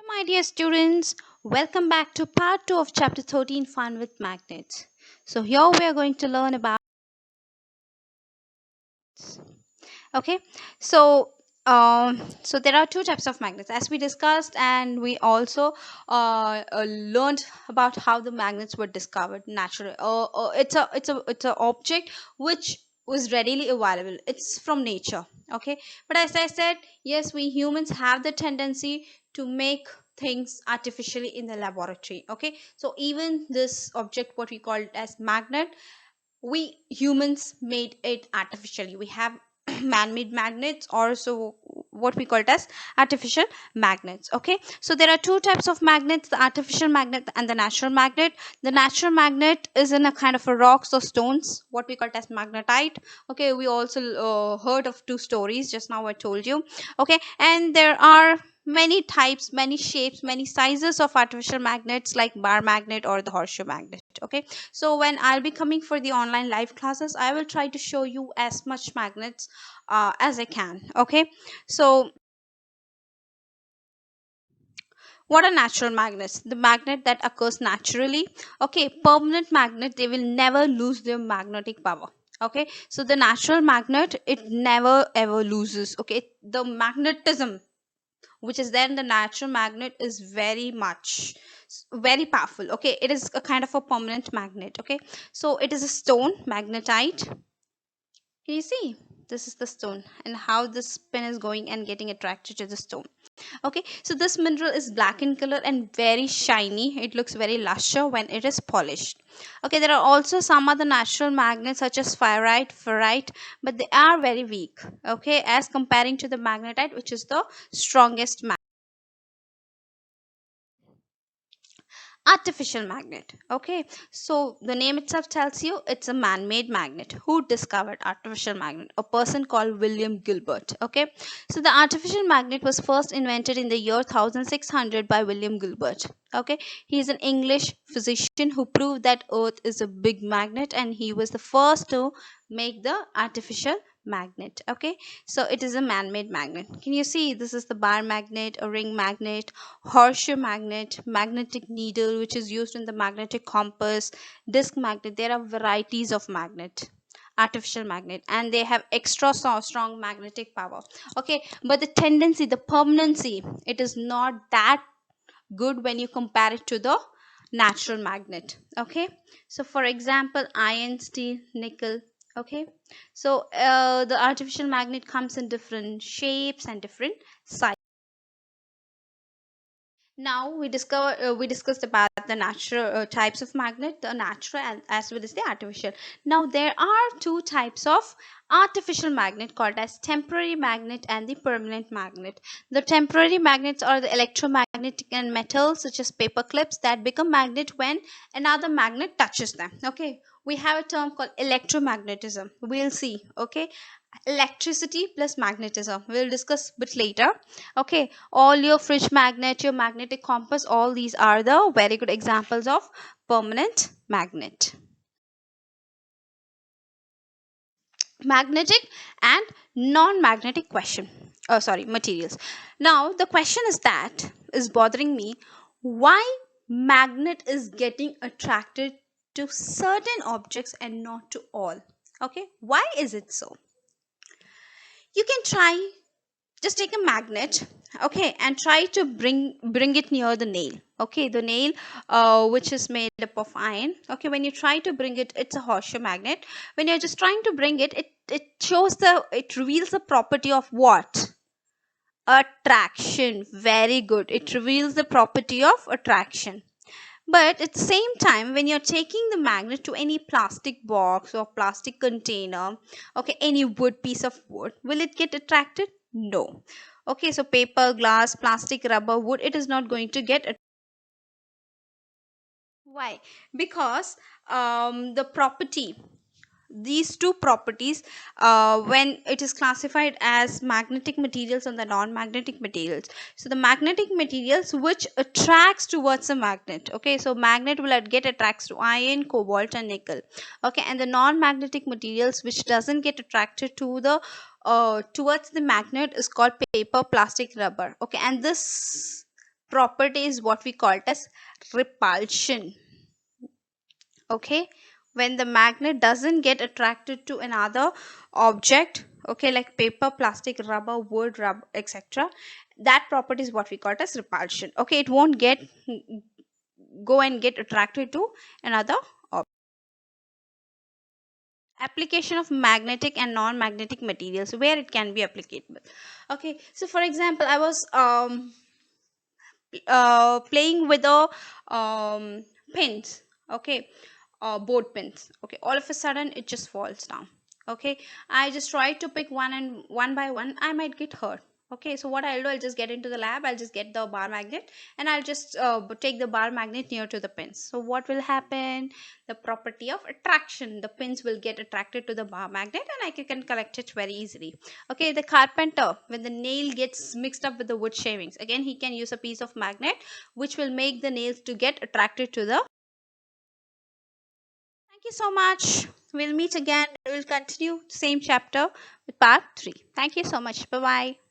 My dear students, welcome back to part 2 of chapter 13, Fun with Magnets. So here we are going to learn about, okay, so so there are two types of magnets as we discussed, and we also learned about how the magnets were discovered naturally. It's a object which was readily available. It's from nature, okay. But as I said, yes, we humans have the tendency to make things artificially in the laboratory, okay. So even this object, what we call it as magnet, we humans made it artificially. We have man-made magnets, or so what we call it as artificial magnets, okay. So there are two types of magnets: the artificial magnet and the natural magnet. The natural magnet is in a kind of a rocks or stones, what we call it as magnetite, okay. We also heard of two stories just now, I told you, okay. And there are many types, many shapes, many sizes of artificial magnets, like bar magnet or the horseshoe magnet, okay. So when I'll be coming for the online live classes, I will try to show you as much magnets as I can, okay. So what are natural magnets? The magnet that occurs naturally, okay. Permanent magnet, they will never lose their magnetic power, okay. So the natural magnet, it never ever loses, okay. The magnetism which is there in the natural magnet is very powerful, okay. It is a kind of a permanent magnet, okay. So it is a stone, magnetite. Can you see? This is the stone, and how this pin is going and getting attracted to the stone, okay. So this mineral is black in color and very shiny. It looks very luster when it is polished, okay. There are also some other natural magnets such as ferrite, but they are very weak, okay, as comparing to the magnetite, which is the strongest magnet. Artificial magnet, okay. So the name itself tells you it's a man-made magnet. Who discovered artificial magnet? A person called William Gilbert, okay. So the artificial magnet was first invented in the year 1600 by William Gilbert, okay. He is an English physician who proved that earth is a big magnet, and he was the first to make the artificial magnet, okay. So it is a man-made magnet. Can you see? This is the bar magnet, a ring magnet, horseshoe magnet, magnetic needle, which is used in the magnetic compass, disc magnet. There are varieties of magnet, artificial magnet, and they have extra strong magnetic power, okay. But the tendency, the permanency, it is not that good when you compare it to the natural magnet, okay. So for example, iron, steel, nickel, okay. So the artificial magnet comes in different shapes and different sizes. Now we discussed about the natural types of magnet, the natural and as well as the artificial. Now there are two types of artificial magnet called as temporary magnet and the permanent magnet. The temporary magnets are the electromagnetic and metals such as paper clips that become magnet when another magnet touches them, okay. We have a term called electromagnetism, we'll see, okay. Electricity plus magnetism, we'll discuss a bit later, okay. All your fridge magnet, your magnetic compass, all these are the very good examples of permanent magnet. Magnetic and non-magnetic question, oh sorry, materials. Now the question is that is bothering me: why magnet is getting attracted to certain objects and not to all, okay. Why is it so? You can try, just take a magnet, okay, and try to bring it near the nail, okay. The nail which is made up of iron, okay. When you try to bring it, it's a horseshoe magnet. When you're just trying to bring it, it reveals the property of what? Attraction. Very good, it reveals the property of attraction. But at the same time, when you're taking the magnet to any plastic box or plastic container, okay, any wood, piece of wood, will it get attracted? No. Okay, so paper, glass, plastic, rubber, wood, it is not going to get attracted. Why? Because the property, these two properties, when it is classified as magnetic materials and the non-magnetic materials. So the magnetic materials which attracts towards a magnet, okay. So magnet will get attracts to iron, cobalt and nickel, okay. And the non-magnetic materials which doesn't get attracted to the towards the magnet is called paper, plastic, rubber, okay. And this property is what we call it as repulsion. Okay, when the magnet doesn't get attracted to another object, okay, like paper, plastic, rubber, wood, rubber, etc., that property is what we call it as repulsion. Okay, it won't get go and get attracted to another object. Application of magnetic and non-magnetic materials, where it can be applicable. Okay, so for example, I was playing with a pins. Okay, board pins. Okay, all of a sudden it just falls down. Okay, I just try to pick one, and one by one I might get hurt. Okay, so what I'll do, I'll just get into the lab, I'll just get the bar magnet, and I'll just take the bar magnet near to the pins. So what will happen? The property of attraction, the pins will get attracted to the bar magnet, and I can collect it very easily. Okay, the carpenter, when the nail gets mixed up with the wood shavings, again he can use a piece of magnet which will make the nails to get attracted to the. Thank you so much. We'll meet again. We'll continue same chapter with part 3. Thank you so much. Bye bye.